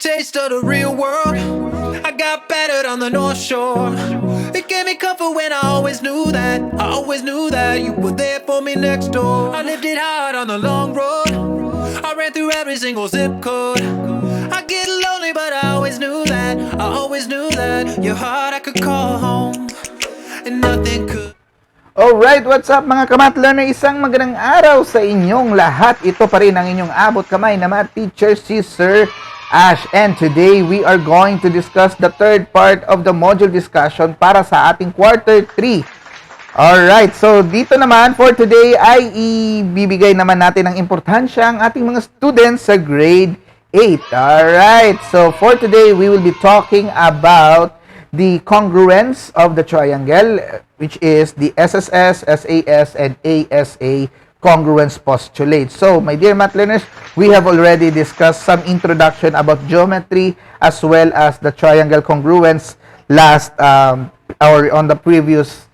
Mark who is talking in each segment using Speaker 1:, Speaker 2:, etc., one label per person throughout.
Speaker 1: taste of the real world. I got battered on the North Shore. It gave me comfort when I always knew that. I always knew that you were there for me next door. I lived it hard on the long road. I ran through every single zip code. I get lonely, but I always knew that. I always knew that your heart I could call home, and nothing could.
Speaker 2: Alright, what's up mga Kamat Learner? Isang magandang araw sa inyong lahat. Ito pa rin ang inyong abot kamay na math teacher, si Sir Ash. And today, we are going to discuss the third part of the module discussion para sa ating quarter 3. Alright, so dito naman for today ay ibibigay naman natin ng importansya ang ating mga students sa grade 8. Alright, so for today, we will be talking about the congruence of the triangle, which is the SSS, SAS, and ASA congruence postulate. So, my dear math learners, we have already discussed some introduction about geometry as well as the triangle congruence or on the previous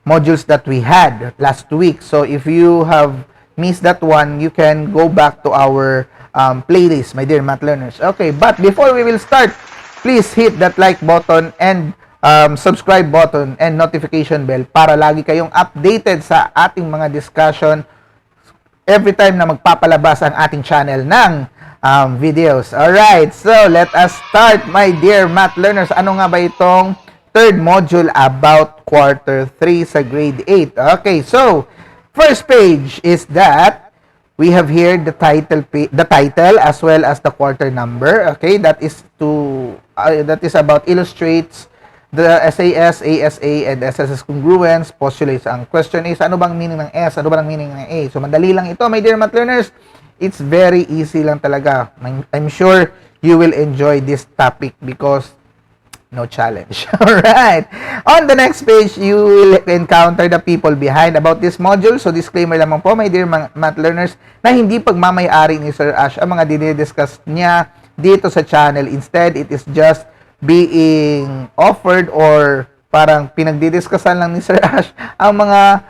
Speaker 2: modules that we had last week. So, if you have missed that one, you can go back to our playlist, my dear math learners. Okay, but before we will start, please hit that like button and subscribe button and notification bell para lagi kayong updated sa ating mga discussion every time na magpapalabas ang ating channel ng videos. Alright, so let us start, my dear math learners. Ano nga ba itong third module about quarter 3 sa grade 8? Okay, so first page is that we have here the title as well as the quarter number. Okay, that is about illustrates the SAS, ASA, and SSS congruence postulates. Ang question is, ano bang meaning ng S? Ano ba ang meaning ng A? So, madali lang ito, my dear math learners. It's very easy lang talaga. I'm sure you will enjoy this topic because no challenge. Alright. On the next page, you will encounter the people behind about this module. So, disclaimer lamang po, my dear math learners, na hindi pagmamayari ni Sir Ash ang mga dinidiscuss niya dito sa channel. Instead, it is just being offered or parang pinagdidiskussan lang ni Sir Ash ang mga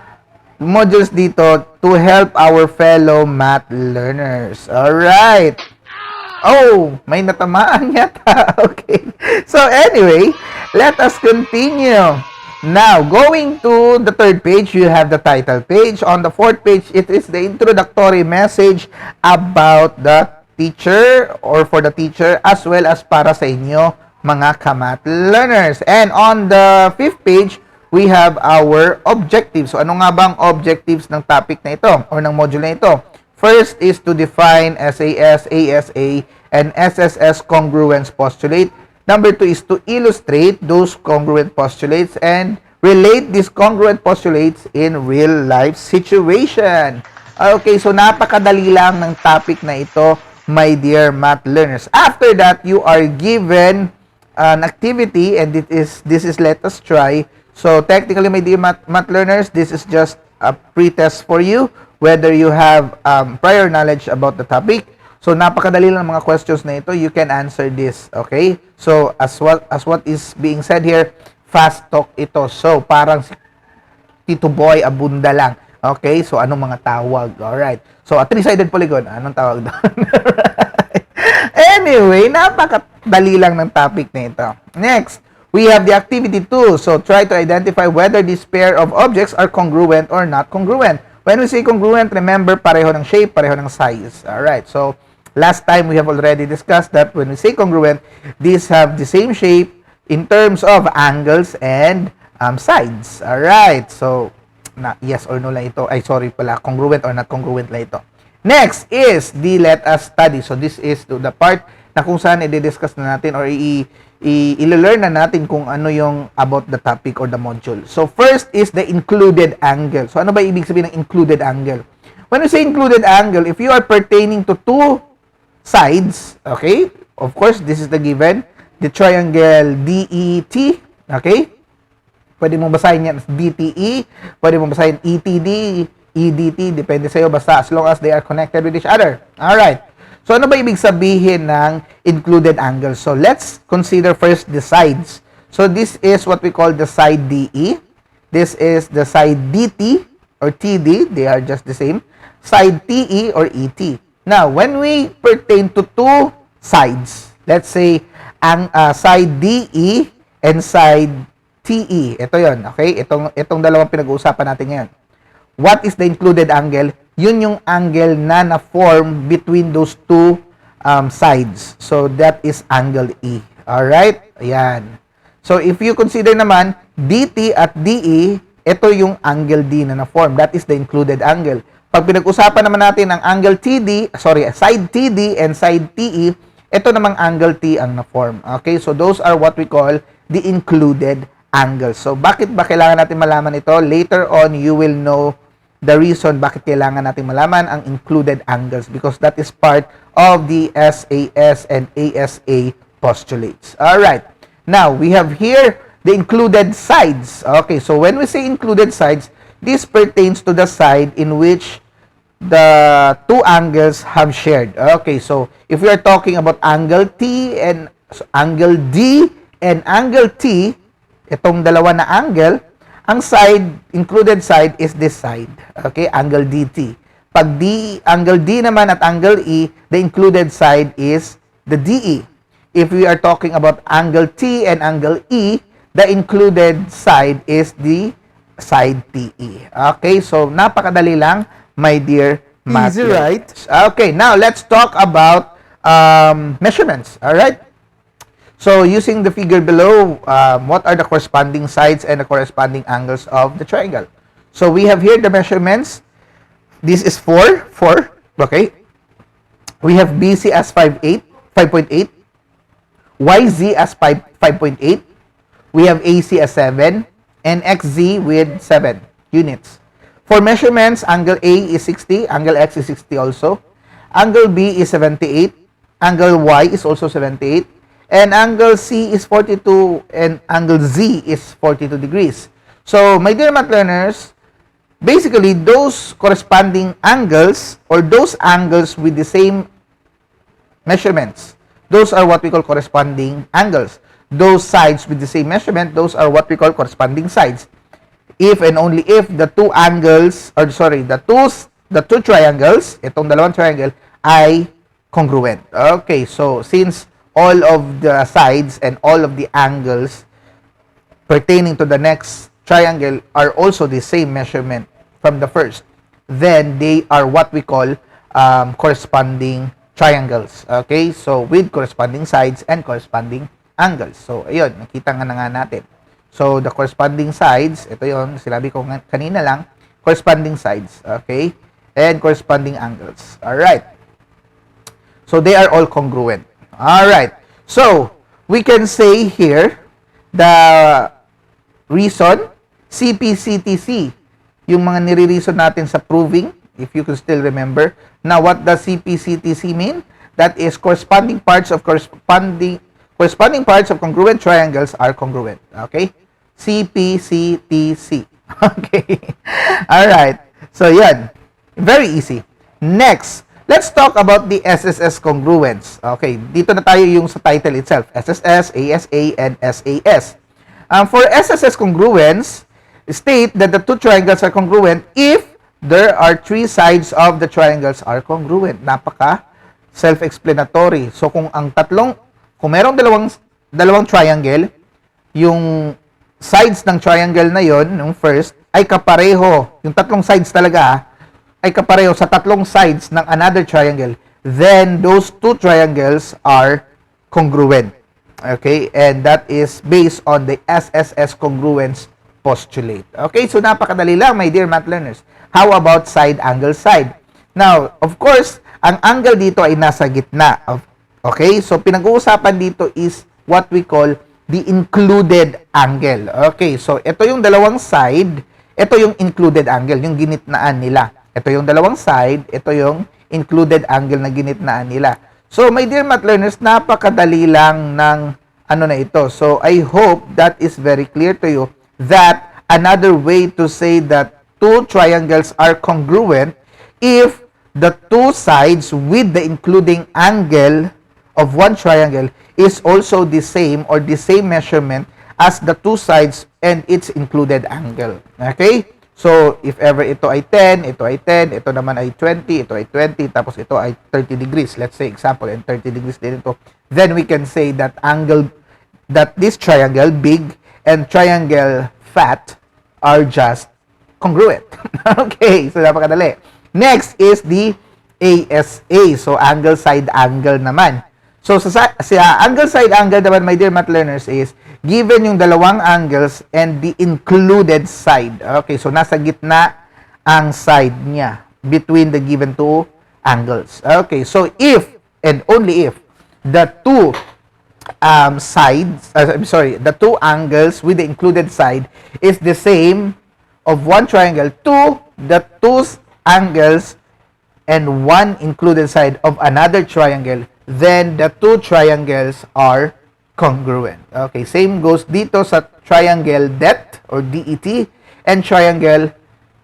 Speaker 2: modules dito to help our fellow math learners. Alright. Oh, may natamaan yata. Okay. So anyway, let us continue. Now, going to the third page, you have the title page. On the fourth page, it is the introductory message about the teacher or for the teacher as well as para sa inyo mga Kamat learners. And on the fifth page, we have our objectives. So ano nga bang objectives ng topic na ito or ng module na ito? First is to define SAS, ASA, and SSS congruence postulate. Number 2 is to illustrate those congruent postulates and relate these congruent postulates in real life situation. Okay, so napakadali lang ng topic na ito, my dear math learners. After that, you are given an activity and this is let us try. So technically, my dear math learners, this is just a pre-test for you whether you have prior knowledge about the topic. So napakadali lang ng mga questions na ito, you can answer this. Okay, so as what is being said here, fast talk ito. So parang si Tito Boy Abunda lang. Okay, so anong mga tawag? Alright, so a three-sided polygon, anong tawag doon? Anyway, napakadali lang ng topic na ito. Next, we have the activity 2. So, try to identify whether this pair of objects are congruent or not congruent. When we say congruent, remember, pareho ng shape, pareho ng size. Alright, so, last time we have already discussed that when we say congruent, these have the same shape in terms of angles and sides. Alright, so, yes or no lang ito. Ay, sorry pala, congruent or not congruent lang ito. Next is the let us study. So, this is the part na kung saan i-discuss na natin or i-learn na natin kung ano yung about the topic or the module. So, first is the included angle. So, ano ba ibig sabihin ng included angle? When we say included angle, if you are pertaining to two sides, okay, of course, this is the given, the triangle DET, okay? Pwede mong basahin yan as DTE, pwede mong basahin ETD, EDT, depende sa'yo, basta as long as they are connected with each other. Alright. So, ano ba ibig sabihin ng included angle? So, let's consider first the sides. So, this is what we call the side DE. This is the side DT or TD. They are just the same. Side TE or ET. Now, when we pertain to two sides, Let's say, ang side DE and side TE. Ito yon, okay? Itong dalawang pinag-uusapan natin ngayon. What is the included angle? Yun yung angle na na-form between those two sides. So, that is angle E. Alright? Ayan. So, if you consider naman, DT at DE, ito yung angle D na na-form. That is the included angle. Pag pinag-usapan naman natin ang angle side TD and side TE, ito namang angle T ang na-form. Okay? So, those are what we call the included angles. So, bakit ba kailangan natin malaman ito? Later on, you will know the reason bakit kailangan natin malaman ang included angles because that is part of the SAS and ASA postulates. Alright. Now, we have here the included sides. Okay, so when we say included sides, this pertains to the side in which the two angles have shared. Okay, so if we are talking about angle T and angle D and angle T, itong dalawa na angle, ang included side is this side. Okay, angle DT. Pag angle D naman at angle E, the included side is the DE. If we are talking about angle T and angle E, the included side is the side TE. Okay, so napakadali lang, my dear math.
Speaker 3: Easy, right?
Speaker 2: Okay, now let's talk about measurements. All right. So using the figure below, what are the corresponding sides and the corresponding angles of the triangle? So we have here the measurements. This is 4. Okay. We have BC as 5.8. YZ as 5.8. We have AC as 7. And XZ with 7 units. For measurements, angle A is 60. Angle X is 60 also. Angle B is 78. Angle Y is also 78. And angle C is 42. And angle Z is 42 degrees. So, my dear math learners, basically, those corresponding angles or those angles with the same measurements, those are what we call corresponding angles. Those sides with the same measurement, those are what we call corresponding sides. If and only if the two angles, the two triangles, itong dalawang triangle, ay congruent. Okay, so since all of the sides and all of the angles pertaining to the next triangle are also the same measurement from the first, then they are what we call corresponding triangles. Okay, so with corresponding sides and corresponding angles. So, ayun, nakita nga na nga natin. So, the corresponding sides, ito yon sinabi ko kanina lang, corresponding sides, okay? And corresponding angles. Alright. So, they are all congruent. Alright. So, we can say here, the reason, CPCTC, yung mga nire-reason natin sa proving, if you can still remember. Now, what does CPCTC mean? That is corresponding parts of congruent triangles are congruent. Okay? CPCTC. Okay. All right. So, yan. Very easy. Next, let's talk about the SSS congruence. Okay. Dito na tayo yung sa title itself. SSS, ASA, and SAS. For SSS congruence, state that the two triangles are congruent if there are three sides of the triangles are congruent. Napaka self-explanatory. So, kung merong dalawang triangle, yung sides ng triangle na yon, yung first, ay kapareho, yung tatlong sides talaga, ay kapareho sa tatlong sides ng another triangle, then those two triangles are congruent. Okay? And that is based on the SSS congruence postulate. Okay? So, napakadali lang, my dear math learners. How about side angle side? Now, of course, ang angle dito ay nasa gitna. Okay? So, pinag-uusapan dito is what we call the included angle. Okay? So, ito yung dalawang side. Ito yung included angle, yung ginitnaan nila. Ito yung dalawang side. Ito yung included angle na ginitnaan nila. So, my dear math learners, napakadali lang ng ano na ito. So, I hope that is very clear to you that another way to say that two triangles are congruent if the two sides with the including angle of one triangle is also the same or the same measurement as the two sides and its included angle. Okay? So, if ever ito ay 10, ito ay 10, ito naman ay 20, ito ay 20, tapos ito ay 30 degrees. Let's say, example, and 30 degrees din ito. then we can say that this triangle big and triangle fat are just congruent. Okay, so napakadali. Next is the ASA. So angle side angle naman. So sa angle side angle naman, my dear math learners, is given yung dalawang angles and the included side. Okay, so nasa gitna ang side niya between the given two angles. Okay, so if and only if the two the two angles with the included side is the same of one triangle to the two angles and one included side of another triangle, then the two triangles are congruent. Okay, same goes dito sa triangle DET or DET and triangle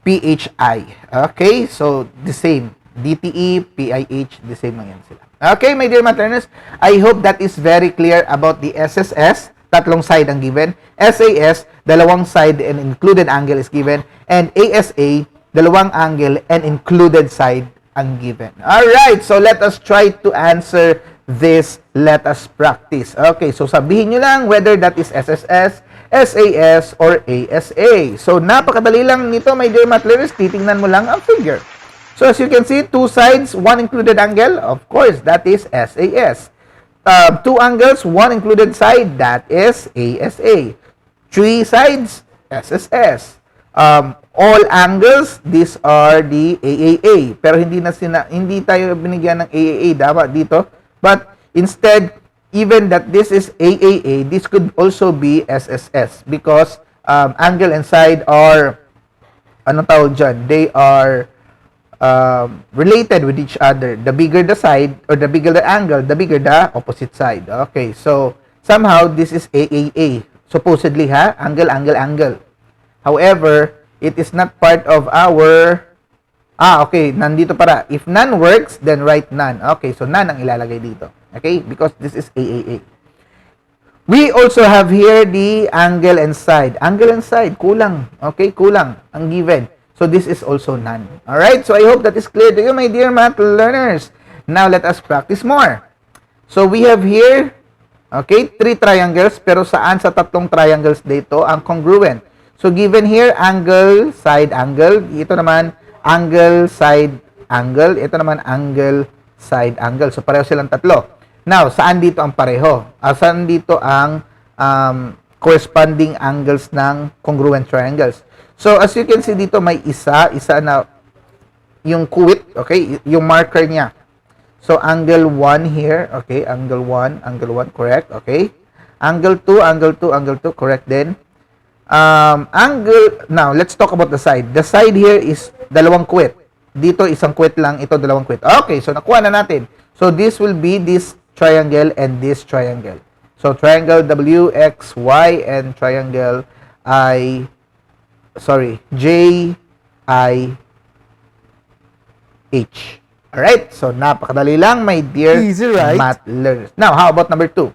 Speaker 2: PHI. Okay, so the same. DTE, PIH, the same lang yan sila. Okay, my dear math learners, I hope that is very clear about the SSS. Tatlong side ang given. SAS, dalawang side and included angle is given. And ASA, dalawang angle and included side ang given. Alright, so let us try to answer this. Let us practice. Okay, so sabihin nyo lang whether that is SSS, SAS, or ASA. So napakadali lang nito, my dear math learners. Titingnan mo lang ang figure. So as you can see, two sides, one included angle, of course, that is SAS. Two angles, one included side, that is ASA. Three sides, SSS. All angles, these are the AAA. Pero hindi tayo binigyan ng AAA dapat dito. But instead, even that this is AAA, this could also be SSS because angle and side are they are related with each other. The bigger the side or the bigger the angle, the bigger the opposite side. Okay, so somehow this is AAA. Supposedly angle, angle, angle. However, it is not part of our okay, nandito para. If none works, then write none. Okay, so none ang ilalagay dito. Okay, because this is AAA. We also have here the angle and side. Angle and side, kulang. Okay, kulang ang given. So this is also none. Alright, so I hope that is clear to you, my dear math learners. Now let us practice more. So we have here, okay, 3 triangles, pero saan sa tatlong triangles dito ang congruent? So given here, angle, side, angle. Ito naman, angle, side, angle. Ito naman, angle, side, angle. So pareho silang tatlo. Now, saan dito ang pareho? Saan dito ang corresponding angles ng congruent triangles? So, as you can see dito, may isa na yung kuwit, okay, yung marker niya. So, angle 1 here, okay, angle 1, correct, okay. Angle 2, angle 2, correct din. Now, let's talk about the side. The side here is dalawang kuwit. Dito, isang kuwit lang, ito dalawang kuwit. Okay, so nakuha na natin. So, this will be this triangle and this triangle. So, triangle WXY and triangle JIH. Alright? So, napakadali lang, my dear
Speaker 3: Easy, right?
Speaker 2: math learners. Now, how about number 2?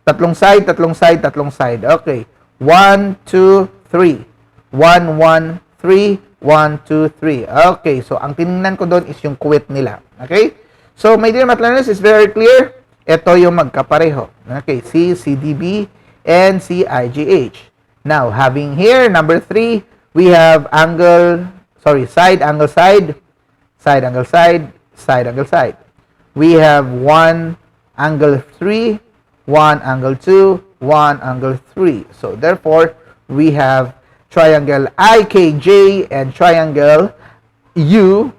Speaker 2: Tatlong side. Okay. 1, 2, 3. 1, 1, 3. 1, 2, 3. Okay. So, ang tinignan ko doon is yung kuwit nila. Okay? So, my dear math learners, is very clear. Ito yung magkapareho. Okay. CDB and CIGH. Now, having here, number 3, we have side, angle, side, side, angle, side, side, angle, side. We have 1 angle 3, 1 angle 2, 1 angle 3. So, therefore, we have triangle IKJ and triangle UTS.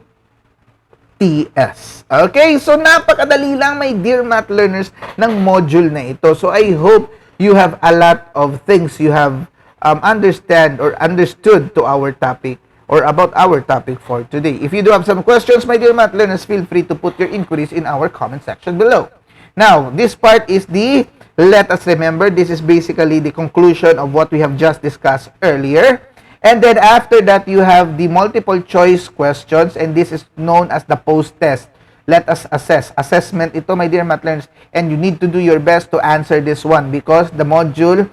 Speaker 2: Okay? So, napakadali lang, my dear math learners, ng module na ito. So, I hope you have a lot of things you have understand or understood to our topic or about our topic for today. If you do have some questions, my dear math learners, feel free to put your inquiries in our comment section below. Now, this part is let us remember, this is basically the conclusion of what we have just discussed earlier. And then after that, you have the multiple choice questions, and this is known as the post-test. Let us assess. Assessment ito, my dear math learners, and you need to do your best to answer this one because the module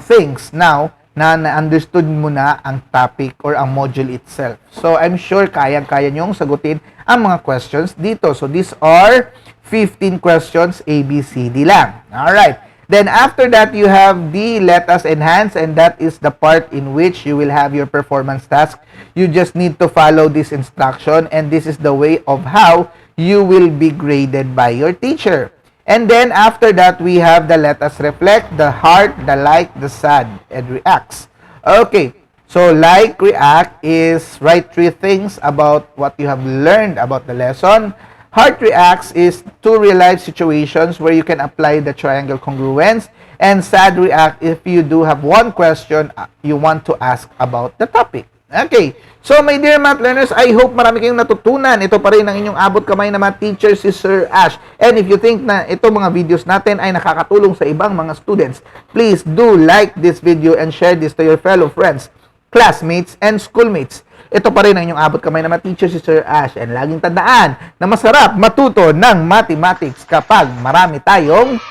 Speaker 2: things now na na-understood mo na ang topic or ang module itself. So, I'm sure kayang-kaya nyong sagutin ang mga questions dito. So, these are 15 questions, A, B, C, D lang. Alright. Then after that, you have the let us enhance, and that is the part in which you will have your performance task. You just need to follow this instruction, and this is the way of how you will be graded by your teacher. And then after that, we have the let us reflect, the heart, the like, the sad, and reacts. Okay. So like, react is write 3 things about what you have learned about the lesson. Heart reacts is 2 real-life situations where you can apply the triangle congruence. And sad react if you do have 1 question you want to ask about the topic. Okay. So, my dear math learners, I hope marami kayong natutunan. Ito pa rin ang inyong abot kamay na math teacher, si Sir Ash. And if you think na itong mga videos natin ay nakakatulong sa ibang mga students, please do like this video and share this to your fellow friends, classmates, and schoolmates. Ito pa rin ang inyong abot kamay na teacher, si Sir Ash. And laging tandaan na masarap matuto ng mathematics kapag marami tayong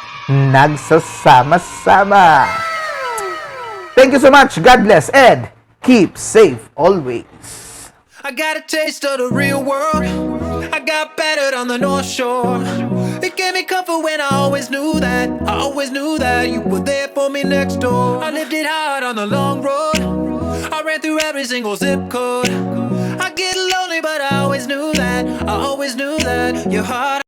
Speaker 2: nagsasama-sama. Thank you so much. God bless and keep safe always.
Speaker 1: I got a taste of the real world. I got battered on the North Shore. It gave me comfort when I always knew that. I always knew that you were there for me next door. I lived it hard on the long road. I ran through every single zip code. I get lonely, but I always knew that. I always knew that your heart.